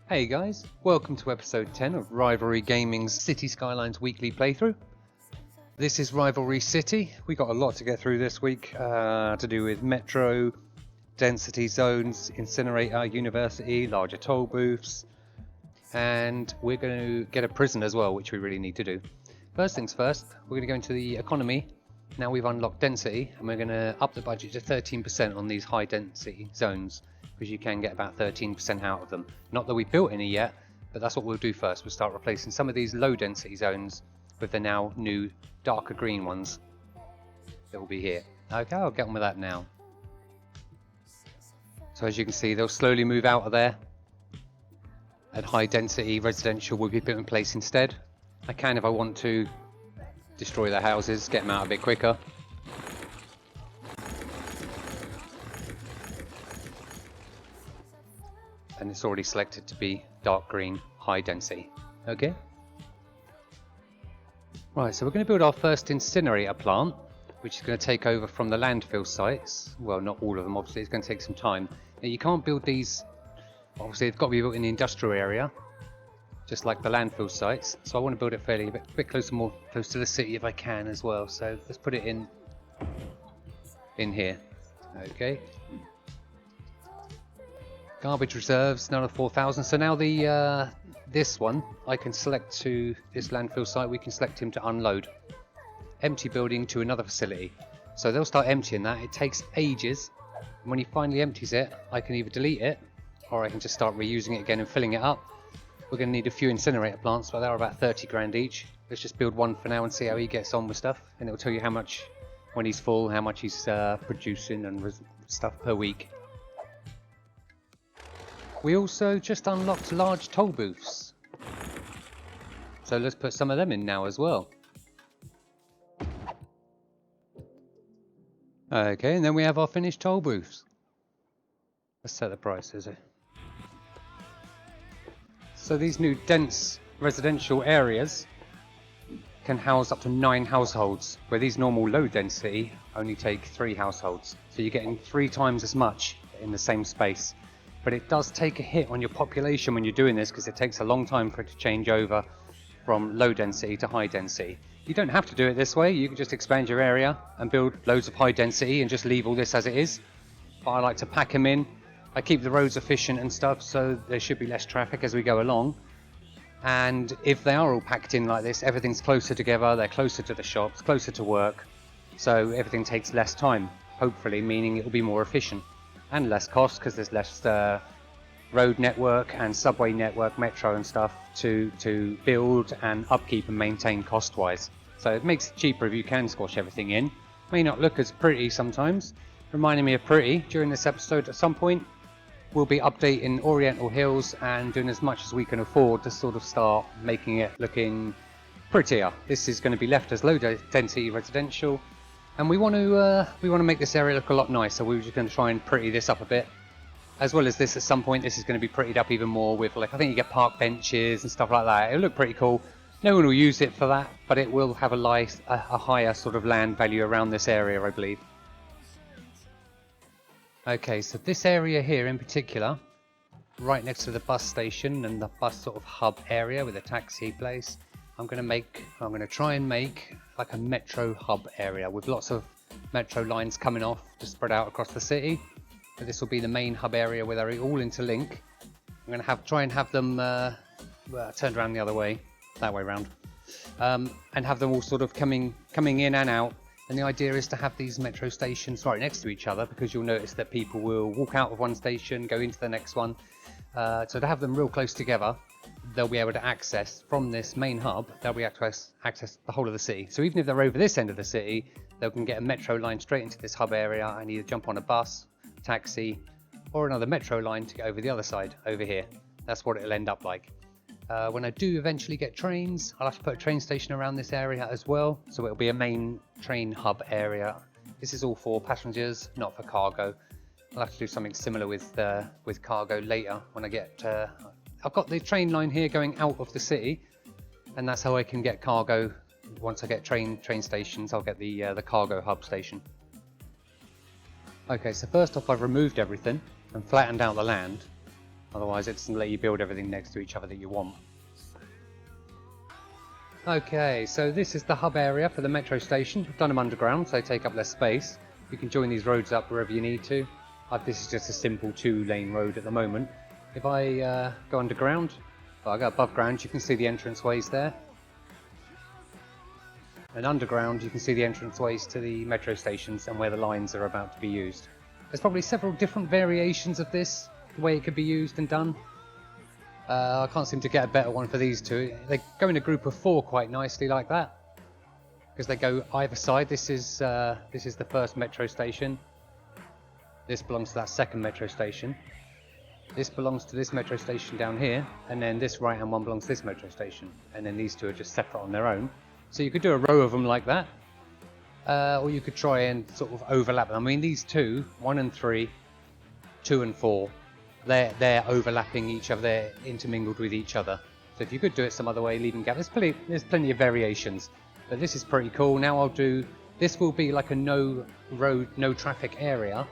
Hey guys, welcome to episode 10 of Rivalry Gaming's Cities Skylines weekly playthrough. This is Rivalry City. We got a lot to get through this week to do with metro, density zones, incinerator, university, larger toll booths, and we're going to get a prison as well, which we really need to do. First things first, we're going to go into the economy. Now we've unlocked density, and we're going to up the budget to 13% on these high density zones, because you can get about 13% out of them. Not that we've built any yet, but that's what we'll do first. We'll start replacing some of these low density zones with the now new darker green ones that will be here. Okay, I'll get on with that now. So as you can see, they'll slowly move out of there, and high density residential will be put in place instead. I can, if I want to, destroy their houses, get them out a bit quicker. And it's already selected to be dark green, high density. Okay. Right, so we're going to build our first incinerator plant, which is going to take over from the landfill sites. Well, not all of them, obviously, it's going to take some time. Now, you can't build these, obviously, they've got to be built in the industrial area, just like the landfill sites. So I want to build it fairly a bit closer, more close to the city if I can as well. So let's put it in here. Okay. Garbage reserves, another 4,000. So now the this one, I can select to this landfill site. We can select him to unload. Empty building to another facility. So they'll start emptying that. It takes ages. And when he finally empties it, I can either delete it, or I can just start reusing it again and filling it up. We're going to need a few incinerator plants, but they're about 30 grand each. Let's just build one for now and see how he gets on with stuff. And it'll tell you how much, when he's full, how much he's producing and stuff per week. We also just unlocked large toll booths. So let's put some of them in now as well. Okay, and then we have our finished toll booths. Let's set the prices. So these new dense residential areas can house up to 9 households, where these normal low density only take 3 households. So you're getting 3 times as much in the same space. But it does take a hit on your population when you're doing this, because it takes a long time for it to change over from low density to high density. You don't have to do it this way. You can just expand your area and build loads of high density and just leave all this as it is. But I like to pack them in. I keep the roads efficient and stuff, so there should be less traffic as we go along. And if they are all packed in like this, everything's closer together, they're closer to the shops, closer to work, so everything takes less time, hopefully, meaning it will be more efficient and less cost, because there's less road network and subway network, metro and stuff to build and upkeep and maintain cost-wise. So it makes it cheaper if you can squash everything in. May not look as pretty sometimes. Reminding me of pretty, during this episode at some point, we'll be updating Oriental Hills and doing as much as we can afford to sort of start making it looking prettier. This is going to be left as low density residential, and we want to make this area look a lot nicer. We're just going to try and pretty this up a bit. As well as this, at some point, this is going to be prettied up even more with, like, I think you get park benches and stuff like that. It'll look pretty cool. No one will use it for that, but it will have a higher sort of land value around this area, I believe. Okay, so this area here in particular, right next to the bus station and the bus sort of hub area with a taxi place, I'm going to try and make like a metro hub area with lots of metro lines coming off to spread out across the city. But this will be the main hub area where they all interlink. I'm going to try and have them turned around the other way, that way round, and have them all sort of coming in and out. And the idea is to have these metro stations right next to each other, because you'll notice that people will walk out of one station, go into the next one. So to have them real close together, they'll be able to access from this main hub, they'll be able to access the whole of the city. So even if they're over this end of the city, they can get a metro line straight into this hub area and either jump on a bus, taxi, or another metro line to get over the other side, over here. That's what it'll end up like. When I do eventually get trains, I'll have to put a train station around this area as well, so it'll be a main train hub area. This is all for passengers, not for cargo. I'll have to do something similar with cargo later when I get... I've got the train line here going out of the city, and that's how I can get cargo. Once I get train stations, I'll get the cargo hub station. Okay, so first off, I've removed everything and flattened out the land. Otherwise it doesn't let you build everything next to each other that you want. Okay, so this is the hub area for the metro station. I've done them underground, so they take up less space. You can join these roads up wherever you need to. This is just a simple 2-lane road at the moment. If I go underground, well, I go above ground, you can see the entrance ways there. And underground, you can see the entrance ways to the metro stations and where the lines are about to be used. There's probably several different variations of this, the way it could be used and done. I can't seem to get a better one for these two. They go in a group of 4 quite nicely like that, because they go either side. This is the first metro station. This belongs to that second metro station. This belongs to this metro station down here, and then this right hand one belongs to this metro station. And then these two are just separate on their own. So you could do a row of them like that, or you could try and sort of overlap them. I mean, these two, 1 and 3, 2 and 4. They're overlapping each other, they're intermingled with each other. So if you could do it some other way, leaving gaps, there's plenty of variations. But this is pretty cool. Now this will be like a no road, no traffic area.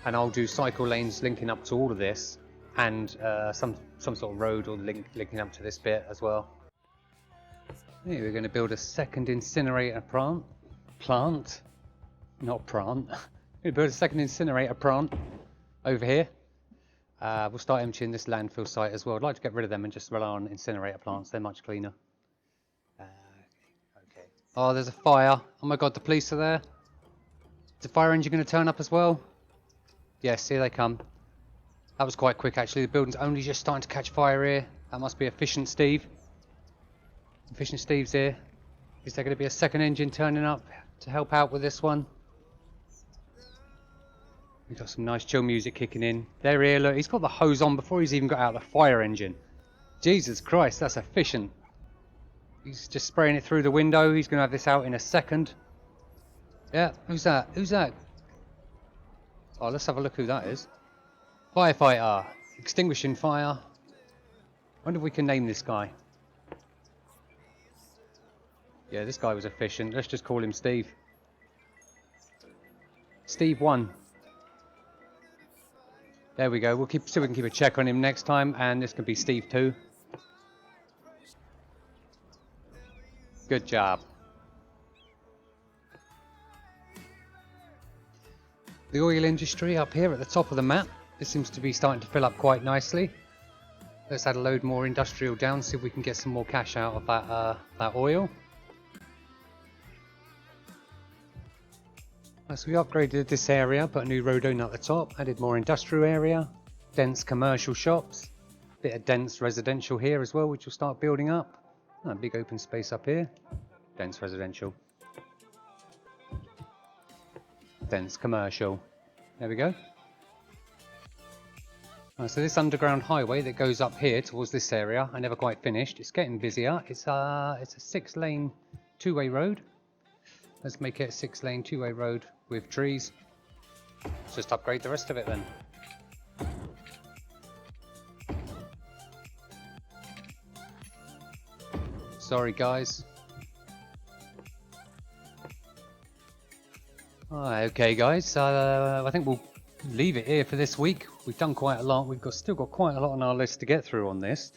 And I'll do cycle lanes linking up to all of this. And some sort of road or linking up to this bit as well. Here we're going to build a second incinerator plant. Not plant. We're going to build a second incinerator plant over here. We'll start emptying this landfill site as well. I'd like to get rid of them and just rely on incinerator plants. They're much cleaner. Okay. Oh, there's a fire. Oh my god, the police are there. Is the fire engine going to turn up as well? Yes, here they come. That was quite quick actually. The building's only just starting to catch fire here. That must be Efficient Steve. Efficient Steve's here. Is there going to be a second engine turning up to help out with this one? We've got some nice chill music kicking in. They're here, look, he's got the hose on before he's even got out the fire engine. Jesus Christ, that's efficient. He's just spraying it through the window. He's going to have this out in a second. Yeah, who's that? Who's that? Oh, let's have a look who that is. Firefighter. Extinguishing fire. Wonder if we can name this guy. Yeah, this guy was efficient. Let's just call him Steve. Steve 1. There we go. We'll see if we can keep a check on him next time, and this can be Steve 2. Good job. The oil industry up here at the top of the map. This seems to be starting to fill up quite nicely. Let's add a load more industrial down, see if we can get some more cash out of that oil. So we upgraded this area, put a new road on at the top, added more industrial area, dense commercial shops, bit of dense residential here as well, which will start building up. A big open space up here, dense residential, dense commercial. There we go. So this underground highway that goes up here towards this area, I never quite finished. It's getting busier. It's a 6-lane 2-way road. Let's make it a 6-lane 2-way road with trees. Let's just upgrade the rest of it then. Sorry guys. Okay guys, I think we'll leave it here for this week. We've done quite a lot. We've still got quite a lot on our list to get through on this.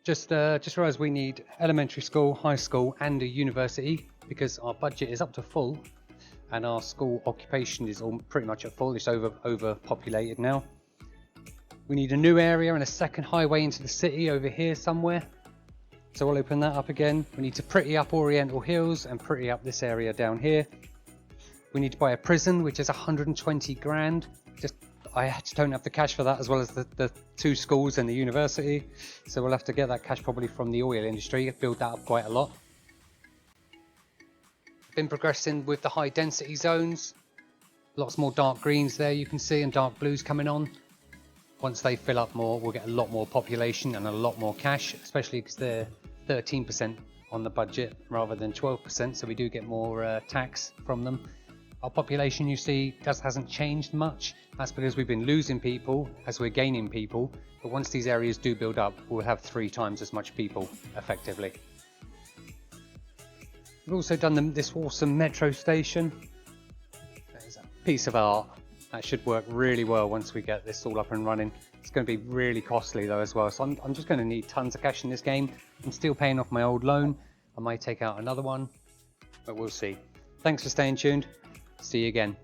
Just realised we need elementary school, high school and a university because our budget is up to full and our school occupation is all pretty much at full. It's overpopulated now. We need a new area and a second highway into the city over here somewhere. So we'll open that up again. We need to pretty up Oriental Hills and pretty up this area down here. We need to buy a prison, which is 120 grand. I just don't have the cash for that, as well as the 2 schools and the university. So we'll have to get that cash probably from the oil industry, build that up quite a lot. Been progressing with the high density zones. Lots more dark greens there you can see and dark blues coming on. Once they fill up more, we'll get a lot more population and a lot more cash, especially because they're 13% on the budget rather than 12%, so we do get more tax from them. Our population, you see, hasn't changed much. That's because we've been losing people as we're gaining people. But once these areas do build up, we'll have 3 times as much people, effectively. We've also done this awesome metro station. That is a piece of art. That should work really well once we get this all up and running. It's going to be really costly though as well, so I'm just going to need tons of cash in this game. I'm still paying off my old loan. I might take out another one, but we'll see. Thanks for staying tuned. See you again.